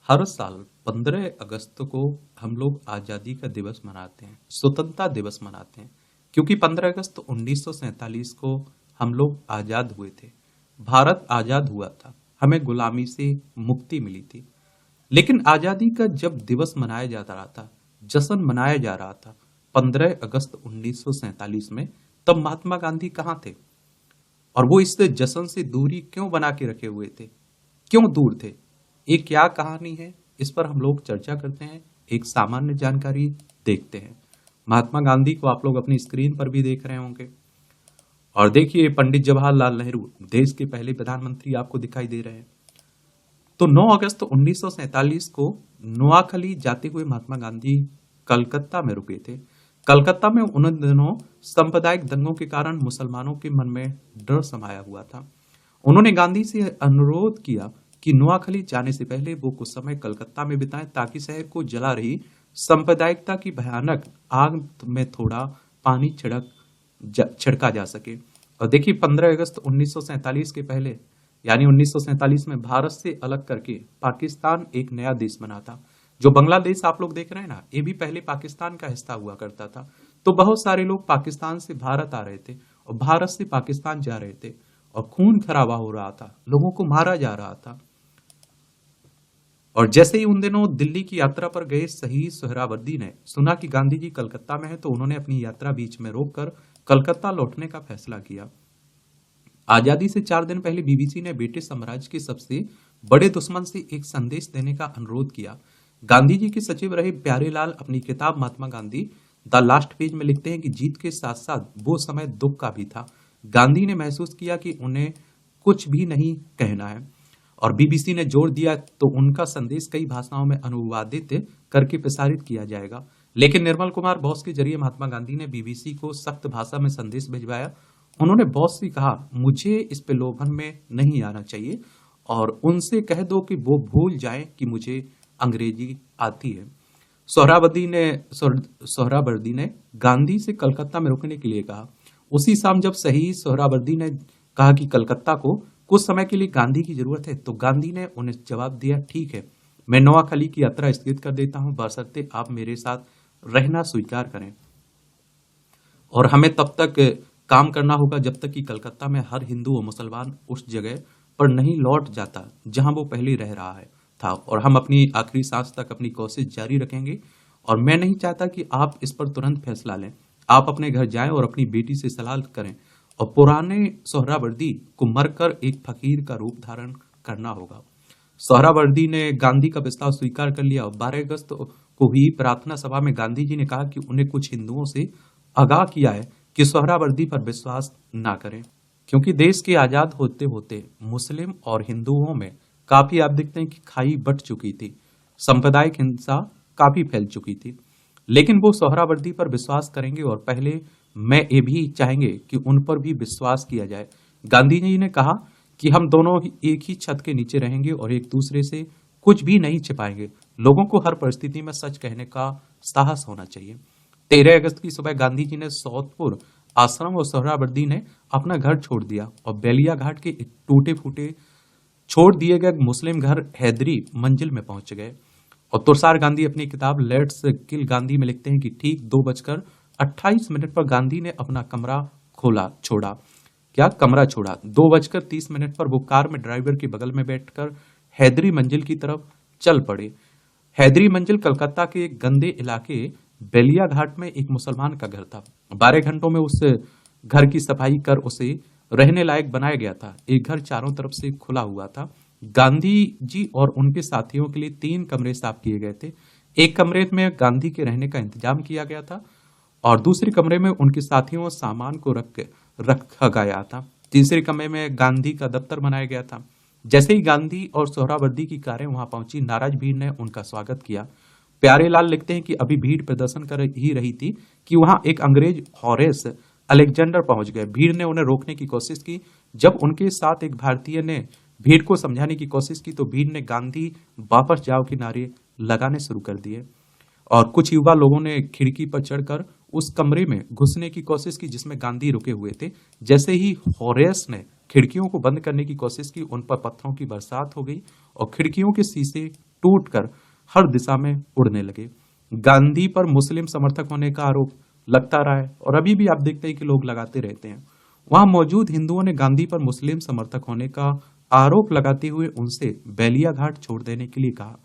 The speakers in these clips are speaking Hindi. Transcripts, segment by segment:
हर साल 15 अगस्त को हम लोग आज़ादी का दिवस मनाते हैं, स्वतंत्रता दिवस मनाते हैं, क्योंकि 15 अगस्त 1947 को हम लोग आज़ाद हुए थे। भारत आज़ाद हुआ था, हमें गुलामी से मुक्ति मिली थी। लेकिन आज़ादी का जब दिवस मनाया जा रहा था, जश्न मनाया जा रहा था 15 अगस्त 1947 में, तब महात्मा गांधी कहाँ थे? और वो इस जश्न से दूरी क्यों बना के रखे हुए थे? क्यों दूर थे? ये क्या कहानी है? इस पर हम लोग चर्चा करते हैं, एक सामान्य जानकारी देखते हैं। महात्मा गांधी को आप लोग अपनी स्क्रीन पर भी देख रहे होंगे। और देखिए, पंडित जवाहरलाल नेहरू देश के पहले प्रधानमंत्री आपको दिखाई दे रहे हैं। तो 9 अगस्त 1947 को नोआखली जाते हुए महात्मा गांधी कलकत्ता में रुके थे। कलकत्ता में उन दिनों सांप्रदायिक दंगों के कारण मुसलमानों के मन में डर समाया हुआ था। उन्होंने गांधी से अनुरोध किया कि नोआखली जाने से पहले वो कुछ समय कलकत्ता में बिताएं, ताकि शहर को जला रही सांप्रदायिकता की भयानक आग में थोड़ा पानी छिड़का जा सके। और देखिए, 15 अगस्त 1947 के पहले यानी 1947 में भारत से अलग करके पाकिस्तान एक नया देश बना था। जो बांग्लादेश आप लोग देख रहे हैं ना, ये भी पहले पाकिस्तान का हिस्सा हुआ करता था। तो बहुत सारे लोग पाकिस्तान से भारत आ रहे थे और भारत से पाकिस्तान जा रहे थे, और खून खराबा हो रहा था, लोगों को मारा जा रहा था। और जैसे ही उन दिनों दिल्ली की यात्रा पर गए शहीद सोहरावर्दी ने सुना कि गांधी जी कलकत्ता में है, तो उन्होंने अपनी यात्रा बीच में रोककर कलकत्ता लौटने का फैसला किया। आजादी से 4 दिन पहले बीबीसी ने ब्रिटिश साम्राज्य के सबसे बड़े दुश्मन से एक संदेश देने का अनुरोध किया। गांधी जी के सचिव रहे प्यारेलाल अपनी किताब Mahatma Gandhi the last page में लिखते हैं कि जीत के साथ साथ वो समय दुख का भी था। गांधी ने महसूस किया कि उन्हें कुछ भी नहीं कहना है, और बीबीसी ने जोर दिया तो उनका संदेश कई भाषाओं में अनुवादित करके प्रसारित किया जाएगा। लेकिन निर्मल कुमार बोस के जरिए महात्मा गांधी ने बीबीसी को सख्त भाषा में संदेश भिजवाया। उन्होंने बोस से कहा, मुझे इस प्रलोभन में नहीं आना चाहिए, और उनसे कह दो कि वो भूल जाएं कि मुझे अंग्रेजी आती है। सोहरावर्दी ने गांधी से कलकत्ता में रुकने के लिए कहा। उसी शाम जब शहीद सोहरावर्दी ने कहा कि कलकत्ता को कुछ समय के लिए गांधी की जरूरत है, तो गांधी ने उन्हें जवाब दिया, ठीक है, मैं नोआखली की यात्रा स्थगित कर देता हूं, बशर्ते आप मेरे साथ रहना स्वीकार करें। और हमें तब तक काम करना होगा जब तक कि कलकत्ता में हर हिंदू और मुसलमान उस जगह पर नहीं लौट जाता जहां वो पहले रह रहा है था, और हम अपनी आखिरी सांस तक अपनी कोशिश जारी रखेंगे। और मैं नहीं चाहता कि आप इस पर तुरंत फैसला लें। आप अपने घर जाएं और अपनी बेटी से सलाह करें, और पुराने सोहरावर्दी को मरकर एक फकीर का रूप धारण करना होगा। सोहरावर्दी ने गांधी का प्रस्ताव स्वीकार कर लिया, और 12 अगस्त को हुई प्रार्थना सभा में गांधी जी ने कहा कि उन्हें कुछ हिंदुओं से आगाह किया है कि सोहरावर्दी पर विश्वास ना करें, क्योंकि देश के आजाद होते होते मुस्लिम और हिंदुओं में काफी आप देखते हैं कि खाई बट चुकी थी, सांप्रदायिक हिंसा काफी फैल चुकी थी। लेकिन वो सोहरावर्दी पर विश्वास करेंगे, और पहले मैं ये भी चाहेंगे कि उन पर भी विश्वास किया जाए। गांधी जी ने कहा कि हम दोनों एक ही छत के नीचे रहेंगे और एक दूसरे से कुछ भी नहीं छिपाएंगे। लोगों को हर परिस्थिति में सच कहने का साहस होना चाहिए। 13 अगस्त की सुबह गांधी जी ने सौतपुर आश्रम और सोहरावर्दी ने अपना घर छोड़ दिया, और बेलिया घाट के एक टूटे फूटे छोड़ दिए गए मुस्लिम घर हैदरी मंजिल में पहुंच गए। और तुषार गांधी अपनी किताब लेट्स किल गांधी में लिखते हैं कि ठीक 2:28 पर गांधी ने अपना कमरा छोड़ा। 2:30 पर वो कार में ड्राइवर के बगल में बैठकर हैदरी मंजिल की तरफ चल पड़े। हैदरी मंजिल कलकत्ता के एक गंदे इलाके बेलिया घाट में एक मुसलमान का घर था। 12 घंटों में उस घर की सफाई कर उसे रहने लायक बनाया गया था। एक घर चारों तरफ से खुला हुआ था। गांधी जी और उनके साथियों के लिए 3 कमरे साफ किए गए थे। एक कमरे में गांधी के रहने का इंतजाम किया गया था, और दूसरे कमरे में उनके साथियों सामान को रखा गया था। तीसरे कमरे में गांधी का दफ्तर बनाया गया था। जैसे ही गांधी और सोहरावर्दी की कारें वहां पहुंची, नाराज भीड़ ने उनका स्वागत किया। प्यारेलाल लिखते हैं कि अभी भीड़ प्रदर्शन कर ही रही थी कि वहां एक अंग्रेज हॉरेस अलेक्जेंडर पहुंच गए। भीड़ ने उन्हें रोकने की कोशिश की। जब उनके साथ एक भारतीय ने भीड़ को समझाने की कोशिश की, तो भीड़ ने गांधी वापस जाओ के नारे लगाने शुरू कर दिए, और कुछ युवा लोगों ने खिड़की पर चढ़कर उस कमरे में घुसने की कोशिश की जिसमें गांधी रुके हुए थे। जैसे ही हॉरेस ने खिड़कियों को बंद करने की कोशिश की, उन पर पत्थरों की बरसात हो गई और खिड़कियों के शीशे टूटकर हर दिशा में उड़ने लगे। गांधी पर मुस्लिम समर्थक होने का आरोप लगता रहा है और अभी भी आप देखते हैं कि लोग लगाते रहते हैं। वहां मौजूद हिंदुओं ने गांधी पर मुस्लिम समर्थक होने का आरोप लगाते हुए उनसे बेलिया घाट छोड़ देने के लिए कहा।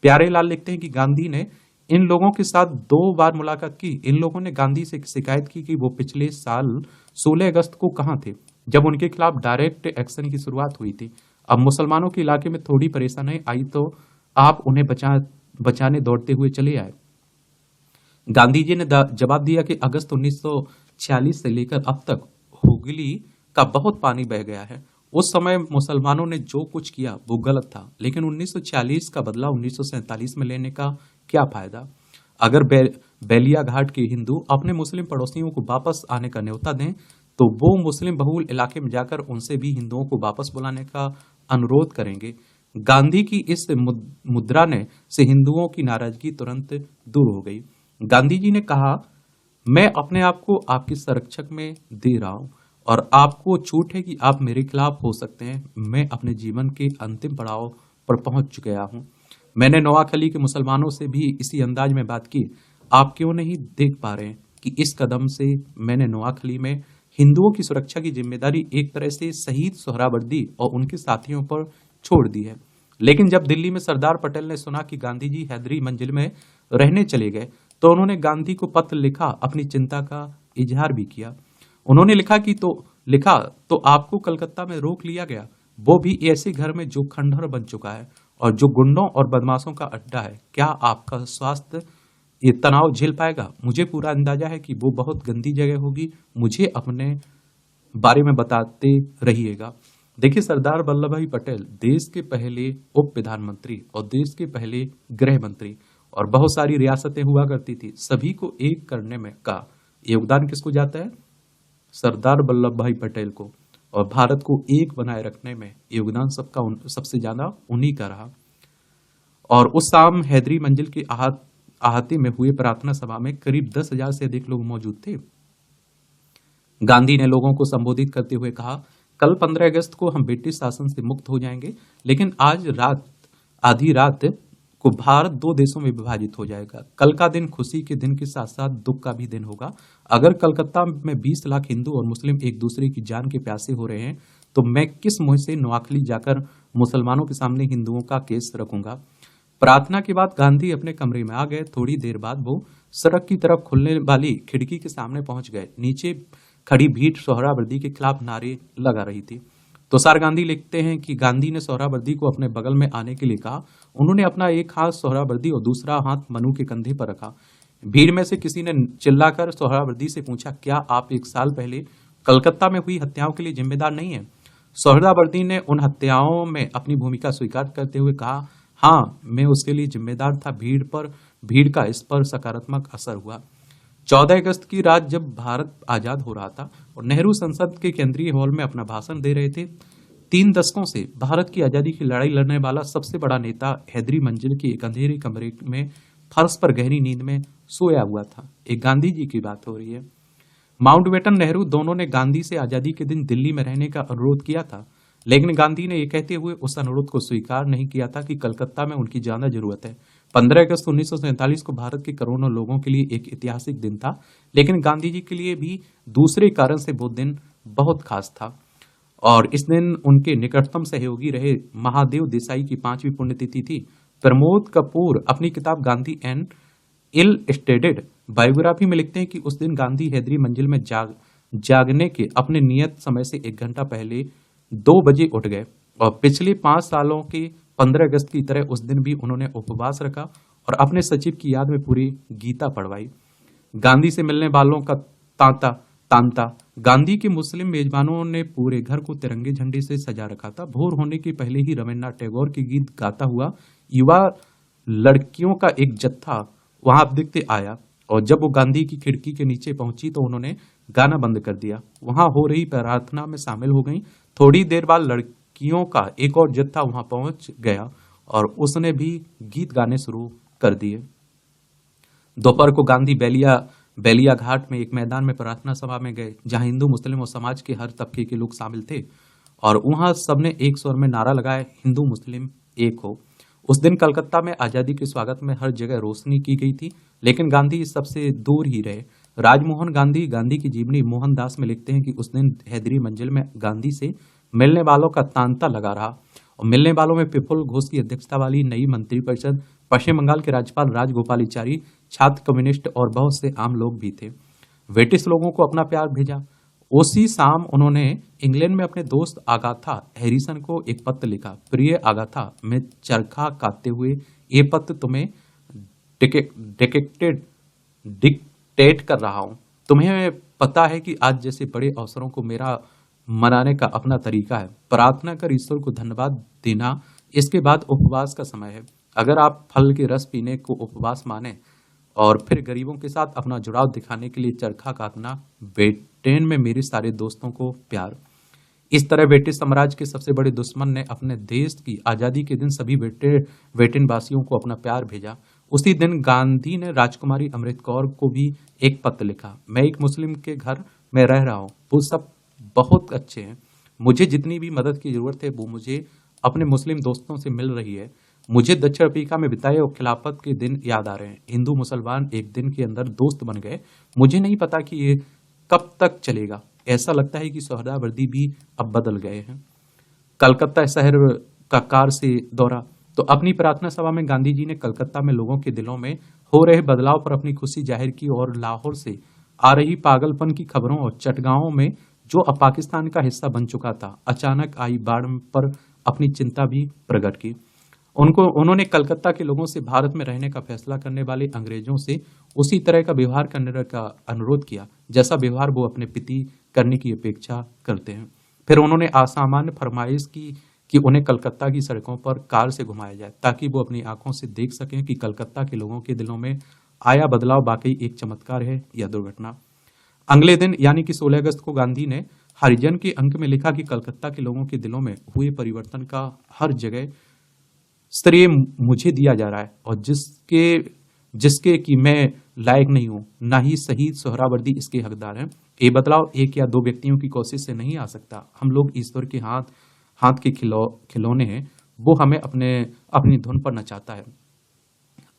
प्यारे लाल लिखते हैं कि गांधी ने इन लोगों के साथ 2 बार मुलाकात की। इन लोगों ने गांधी से शिकायत की कि वो पिछले साल 16 अगस्त को कहां थे, जब उनके खिलाफ डायरेक्ट एक्शन की शुरुआत हुई थी। अब मुसलमानों के इलाके में थोड़ी परेशानी आई तो आप उन्हें बचाने दौड़ते हुए चले आए। गांधी जी ने जवाब दिया कि अगस्त 1946 से लेकर अब तक हुगली का बहुत पानी बह गया है। उस समय मुसलमानों ने जो कुछ किया वो गलत था, लेकिन 1946 का बदला 1947 में लेने का क्या फायदा। अगर बेलिया घाट के हिंदू अपने मुस्लिम पड़ोसियों को वापस आने का न्योता दें तो वो मुस्लिम बहुल इलाके में जाकर उनसे भी हिंदुओं को वापस बुलाने का अनुरोध करेंगे। गांधी की इस मुद्रा ने से हिंदुओं की नाराजगी तुरंत दूर हो गई। गांधी जी ने कहा, मैं अपने आप को आपके संरक्षक में दे रहा हूं और आपको छूट है कि आप मेरे खिलाफ हो सकते हैं। मैं अपने जीवन के अंतिम पड़ाव पर पहुंच गया हूं। मैंने नोआखली के मुसलमानों से भी इसी अंदाज में बात की। आप क्यों नहीं देख पा रहे हैं कि इस कदम से मैंने नोआखली में हिंदुओं की सुरक्षा की जिम्मेदारी एक तरह से शहीद सोहरावर्दी और उनके साथियों पर छोड़ दी है। लेकिन जब दिल्ली में सरदार पटेल ने सुना कि गांधी जी हैदरी मंजिल में रहने चले गए तो उन्होंने गांधी को पत्र लिखा, अपनी चिंता का इजहार भी किया। उन्होंने लिखा तो आपको कलकत्ता में रोक लिया गया, वो भी ऐसे घर में जो खंडहर बन चुका है और जो गुंडों और बदमाशों का अड्डा है। क्या आपका स्वास्थ्य ये तनाव झेल पाएगा? मुझे पूरा अंदाजा है कि वो बहुत गंदी जगह होगी। मुझे अपने बारे में बताते रहिएगा। देखिए, सरदार वल्लभ भाई पटेल देश के पहले उप प्रधानमंत्री और देश के पहले गृह मंत्री, और बहुत सारी रियासतें हुआ करती थी। सभी को एक करने में का योगदान किसको जाता है? सरदार वल्लभ भाई पटेल को। और भारत को एक बनाए रखने में योगदान सबसे ज्यादा उन्हीं का रहा। और उस शाम हैदरी मंजिल की आहती में हुए प्रार्थना सभा में करीब 10,000 से अधिक लोग मौजूद थे। गांधी ने लोगों को संबोधित करते हुए कहा, कल 15 अगस्त को हम ब्रिटिश शासन से मुक्त हो जाएंगे, लेकिन आज आधी रात को भारत 2 देशों में विभाजित हो जाएगा। कल का दिन खुशी के दिन के साथ साथ दुख का भी दिन होगा। अगर कलकत्ता में 20 लाख हिंदू और मुस्लिम एक दूसरे की जान के प्यासे हो रहे हैं तो मैं किस मुंह से नोआखली जाकर मुसलमानों के सामने हिंदुओं का केस रखूंगा। प्रार्थना के बाद गांधी अपने कमरे में आ गए। थोड़ी देर बाद वो सड़क की तरफ खुलने वाली खिड़की के सामने पहुंच गए। नीचे खड़ी भीड़ सोहरावर्दी के खिलाफ नारे लगा रही थी। तुषार गांधी लिखते हैं कि गांधी ने सोहरावर्दी को अपने बगल में आने के लिए कहा। उन्होंने अपना एक हाथ सोहरावर्दी और दूसरा हाथ मनु के कंधे पर रखा। भीड़ में से किसी ने चिल्लाकर सोहरावर्दी से पूछा, क्या आप 1 साल पहले कलकत्ता में हुई हत्याओं के लिए जिम्मेदार नहीं है? सोहरावर्दी ने उन हत्याओं में अपनी भूमिका स्वीकार करते हुए कहा, हाँ, मैं उसके लिए जिम्मेदार था। भीड़ का इस पर सकारात्मक असर हुआ। 14 अगस्त की रात जब भारत आजाद हो रहा था और नेहरू संसद के केंद्रीय हॉल में अपना भाषण दे रहे थे, 3 दशकों से भारत की आजादी की लड़ाई लड़ने वाला सबसे बड़ा नेता हैदरी मंजिल के एक अंधेरे कमरे में फर्श पर गहरी नींद में सोया हुआ था। एक गांधी जी की बात हो रही है। माउंटबेटन, नेहरू दोनों ने गांधी से आजादी के दिन दिल्ली में रहने का अनुरोध किया था, लेकिन गांधी ने यह कहते हुए उस अनुरोध को स्वीकार नहीं किया था कि कलकत्ता में उनकी ज्यादा जरूरत है। 15 अगस्त 1947 को भारत के करोड़ों लोगों के लिए एक ऐतिहासिक दिन था, लेकिन गांधी जी के लिए भी दूसरे कारण से वो दिन बहुत खास था। और इस दिन उनके निकटतम सहयोगी रहे महादेव देसाई की 5वीं पुण्यतिथि थी। प्रमोद कपूर अपनी किताब Gandhi and illustrated biography में लिखते हैं कि उस दिन गांधी हैदरी मंजिल में जागने के अपने नियत समय से 1 घंटा पहले 2 बजे उठ गए और पिछले 5 सालों के 15 अगस्त की तरह उस दिन भी उन्होंने उपवास रखा और अपने सचिव की याद में पूरी गीता पढ़वाई। गांधी से मिलने वालों का तांता। गांधी के मुस्लिम मेजबानों ने पूरे घर को तिरंगे झंडे से सजा रखा था। भोर होने के पहले ही रविन्द्रनाथ टैगोर के गीत गाता हुआ युवा लड़कियों का एक जत्था वहां दिखते आया और जब वो गांधी की खिड़की के नीचे पहुंची तो उन्होंने गाना बंद कर दिया। वहां हो रही प्रार्थना में शामिल हो गई। थोड़ी देर बाद लड़कियों का एक और जत्था वहां पहुंच गया और उसने भी गीत गाने शुरू कर दिए। दोपहर को गांधी बेलिया घाट में एक मैदान में प्रार्थना सभा में गए जहां हिंदू, मुस्लिम और समाज के हर तबके के लोग शामिल थे और वहां सबने एक स्वर में नारा लगाया, हिंदू मुस्लिम एक हो। उस दिन कलकत्ता में आजादी के स्वागत में हर जगह रोशनी की गई थी, लेकिन गांधी इस सबसे दूर ही रहे। राजमोहन गांधी गांधी की जीवनी मोहनदास में लिखते हैं कि उस दिन हैदरी मंजिल में गांधी से मिलने वालों का तांता लगा रहा, और मिलने वालों में प्रफुल्ल घोष की अध्यक्षता वाली नई मंत्रिपरिषद, पश्चिम बंगाल के राज्यपाल राजगोपालाचारी, छात्र, कम्युनिस्ट और बहुत से आम लोग भी थे। ब्रिटिश लोगों को अपना प्यार भेजा। उसी शाम उन्होंने इंग्लैंड में अपने दोस्त आगाथा हैरिसन को एक पत्र लिखा। प्रिय आगाथा, मैं चरखा काटते हुए ये पत्र तुम्हें डिक्टेट डिक्टेट कर रहा हूं। तुम्हें पता है कि आज जैसे बड़े अवसरों को मेरा मनाने का अपना तरीका है। प्रार्थना कर ईश्वर को धन्यवाद देना, इसके बाद उपवास का समय है। अगर आप फल के रस पीने को उपवास माने और फिर गरीबों के साथ अपना जुड़ाव दिखाने के लिए चरखा काटना, ब्रिटेन में मेरे सारे दोस्तों को प्यार। इस तरह ब्रिटिश साम्राज्य के सबसे बड़े दुश्मन ने अपने देश की आजादी के दिन सभी ब्रिटेन वासियों को अपना प्यार भेजा। उसी दिन गांधी ने राजकुमारी अमृत कौर को भी एक पत्र लिखा। मैं एक मुस्लिम के घर में रह रहा हूँ, वो सब बहुत अच्छे हैं। मुझे जितनी भी मदद की जरूरत है वो मुझे अपने मुस्लिम दोस्तों से मिल रही है। मुझे दक्षिण अफ्रीका में बिताए और खिलाफत के दिन याद आ रहे हैं। हिंदू मुसलमान एक दिन के अंदर दोस्त बन गए। मुझे नहीं पता कि ये कब तक चलेगा। ऐसा लगता है कि सोहरावर्दी भी अब बदल गए हैं। कलकत्ता शहर का कार से दौरा। तो अपनी प्रार्थना सभा में गांधी जी ने कलकत्ता में लोगों के दिलों में हो रहे बदलाव पर अपनी खुशी जाहिर की और लाहौर से आ रही पागलपन की खबरों और चटगांवों में जो अब पाकिस्तान का हिस्सा बन चुका था, अचानक आई बाढ़ पर अपनी चिंता भी प्रकट की। उन्होंने कलकत्ता के लोगों से भारत में रहने का फैसला करने वाले अंग्रेजों से उसी तरह का व्यवहार करने का अनुरोध किया जैसा व्यवहार वो अपने पिता करने की अपेक्षा करते हैं। फिर उन्होंने असामान्य फरमाइश की कि उन्हें कलकत्ता की सड़कों पर कार से घुमाया जाए ताकि वो अपनी आंखों से देख सकें कि कलकत्ता के लोगों के दिलों में आया बदलाव वाकई एक चमत्कार है या दुर्घटना। अगले दिन यानी कि 16 अगस्त को गांधी ने हरिजन के अंक में लिखा कि कलकत्ता के लोगों के दिलों में हुए परिवर्तन का हर जगह श्रेय मुझे दिया जा रहा है, और जिसके कि मैं लायक नहीं हूं, ना ही शहीद सोहरावर्दी इसके हकदार हैं। ये बदलाव एक या दो व्यक्तियों की कोशिश से नहीं आ सकता। हम लोग ईश्वर के हाथ के खिलौने हैं। वो हमें अपनी धुन पर नचाता है।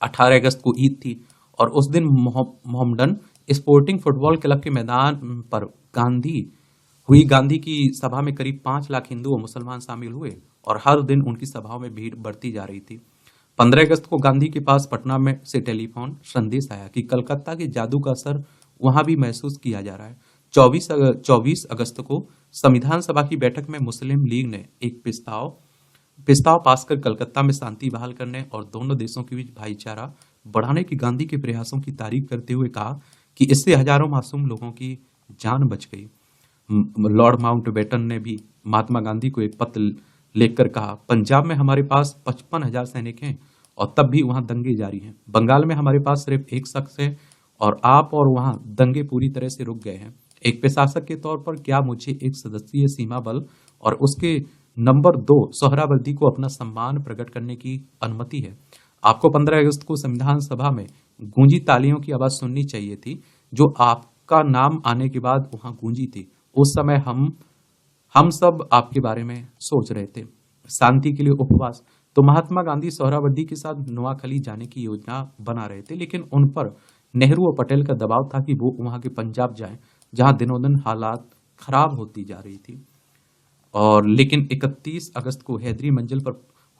18 अगस्त को ईद थी और उस दिन मोहम्मडन स्पोर्टिंग फुटबॉल क्लब के मैदान पर गांधी की सभा में करीब 5 लाख हिंदू और मुसलमान शामिल हुए और हर दिन उनकी सभाओं में भीड़ बढ़ती जा रही थी। 15 अगस्त को गांधी के पास पटना में से टेलीफोन संदेश आया कि कलकत्ता के जादू का असर वहां भी महसूस किया जा रहा है। 24 अगस्त को संविधान सभा की बैठक में मुस्लिम लीग ने एक प्रस्ताव पास कर कलकत्ता में शांति बहाल करने और दोनों देशों के बीच भाईचारा बढ़ाने की गांधी के प्रयासों की तारीफ करते हुए कहा कि इससे हजारों मासूम लोगों की जान बच गई। लॉर्ड माउंटबेटन ने भी महात्मा गांधी को एक पत्र लिखकर कहा, पंजाब में हमारे पास 55,000 सैनिक हैं और तब भी वहां दंगे जारी हैं। बंगाल में हमारे पास सिर्फ एक शख्स है और वहां दंगे पूरी तरह से रुक गए हैं। एक प्रशासक के तौर पर क्या मुझे एक सदस्यीय सीमा बल और उसके नंबर 2 सोहरावर्दी को अपना सम्मान प्रकट करने की अनुमति है? आपको 15 अगस्त को संविधान सभा में गूंजी तालियों की आवाज सुननी चाहिए थी, जो आपका नाम आने के बाद वहां गूंजी थी। उस समय हम सब आपके बारे में सोच रहे थे। शांति के लिए उपवास। तो महात्मा गांधी सोहरावर्दी के साथ नोआखली जाने की योजना बना रहे थे, लेकिन उन पर नेहरू और पटेल का दबाव था कि वो वहां के पंजाब जाएं, जहां दिनों दिन हालात खराब होती जा रही थी। और लेकिन 31 अगस्त को हैदरी मंजिल पर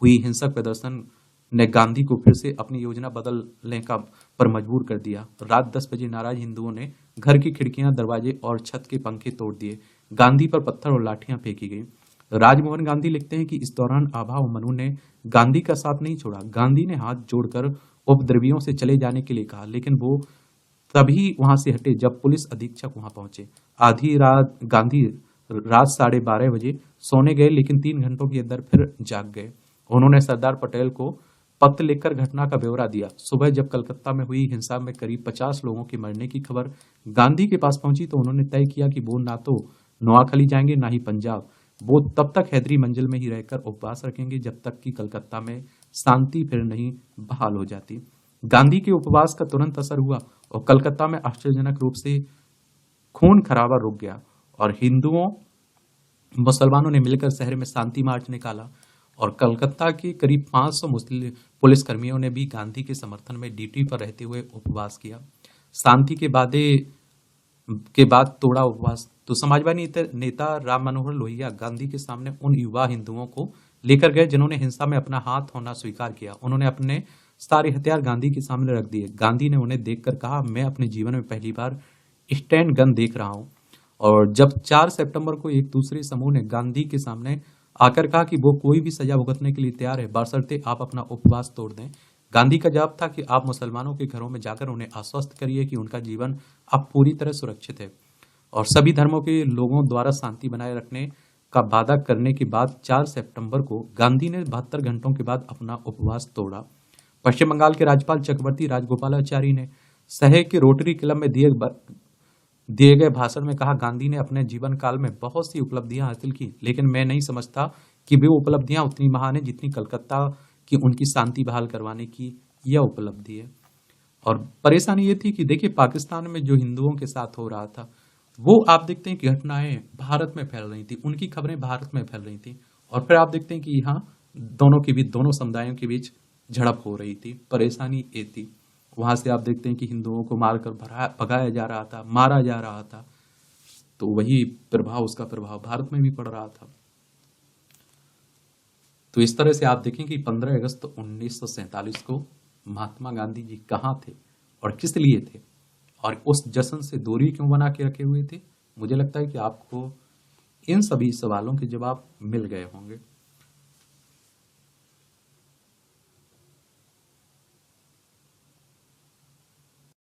हुई हिंसक प्रदर्शन ने गांधी को फिर से अपनी योजना बदलने पर मजबूर कर दिया। रात 10 बजे नाराज हिंदुओं ने घर की खिड़कियां, दरवाजे और छत के पंखे तोड़ दिए। गांधी पर पत्थर और लाठियां फेंकी गई। राजमोहन गांधी लिखते हैं कि इस दौरान आभा और मनु ने गांधी का साथ नहीं छोड़ा। गांधी ने हाथ जोड़कर उपद्रवियों से चले जाने के लिए कहा, लेकिन वो तभी वहां से हटे जब पुलिस अधीक्षक वहां पहुंचे। आधी रात गांधी रात 12:30 बजे सोने गए, लेकिन 3 घंटों के अंदर फिर जाग गए। उन्होंने सरदार पटेल को पत्र लिखकर घटना का ब्यौरा दिया। सुबह जब कलकत्ता में हुई हिंसा में करीब 50 लोगों के मरने की खबर गांधी के पास पहुंची तो उन्होंने तय किया कि वो ना तो नोआखली जाएंगे ना ही पंजाब। वो तब तक हैदरी मंजिल में ही रहकर उपवास रखेंगे जब तक कि कलकत्ता में शांति फिर नहीं बहाल हो जाती। गांधी के उपवास का तुरंत असर हुआ और कलकत्ता में आश्चर्यजनक रूप से खून खराबा रुक गया और हिंदुओं मुसलमानों ने मिलकर शहर में शांति मार्च निकाला और कलकत्ता के करीब 500 मुस्लिम पुलिसकर्मियों ने भी गांधी के समर्थन में ड्यूटी पर रहते हुए उपवास किया। शांति के बाद तोड़ा उपवास। तो समाजवादी नेता राम मनोहर लोहिया गांधी के सामने उन युवा हिंदुओं को लेकर गए जिन्होंने हिंसा में अपना हाथ होना स्वीकार किया। उन्होंने अपने सारे हथियार गांधी के सामने रख दिए। गांधी ने उन्हें देखकर कहा, मैं अपने जीवन में पहली बार स्टैंड गन देख रहा हूं। और जब 4 सितंबर को एक दूसरे समूह ने गांधी के सामने आकर कहा कि वो कोई भी सजा भुगतने के लिए तैयार है, बशर्ते आप अपना उपवास तोड़ दें, गांधी का जवाब था कि आप मुसलमानों के घरों में जाकर उन्हें आश्वस्त करिए कि उनका जीवन अब पूरी तरह सुरक्षित है। और सभी धर्मों के लोगों द्वारा शांति बनाए रखने का वादा करने के बाद 4 सितंबर को गांधी ने 72 घंटों के बाद अपना उपवास तोड़ा। पश्चिम बंगाल के राज्यपाल चक्रवर्ती राजगोपालाचारी ने शहर के रोटरी क्लब में दिए गए भाषण में कहा, गांधी ने अपने जीवन काल में बहुत सी उपलब्धियां हासिल की, लेकिन मैं नहीं समझता कि वे उपलब्धियां उतनी महान है जितनी कलकत्ता की उनकी शांति बहाल करवाने की यह उपलब्धि है। और परेशानी ये थी कि देखिए, पाकिस्तान में जो हिंदुओं के साथ हो रहा था, वो आप देखते हैं कि घटनाएं भारत में फैल रही थी, उनकी खबरें भारत में फैल रही थी। और फिर आप देखते हैं कि यहाँ दोनों समुदायों के बीच झड़प हो रही थी। परेशानी ये थी। वहां से आप देखते हैं कि हिंदुओं को मारकर भगाया जा रहा था, मारा जा रहा था। तो वही उसका प्रभाव भारत में भी पड़ रहा था। तो इस तरह से आप देखें कि 15 अगस्त 1947 को महात्मा गांधी जी कहाँ थे और किस लिए थे, और उस जश्न से दूरी क्यों बना के रखे हुए थे। मुझे लगता है कि आपको इन सभी सवालों के जवाब मिल गए होंगे।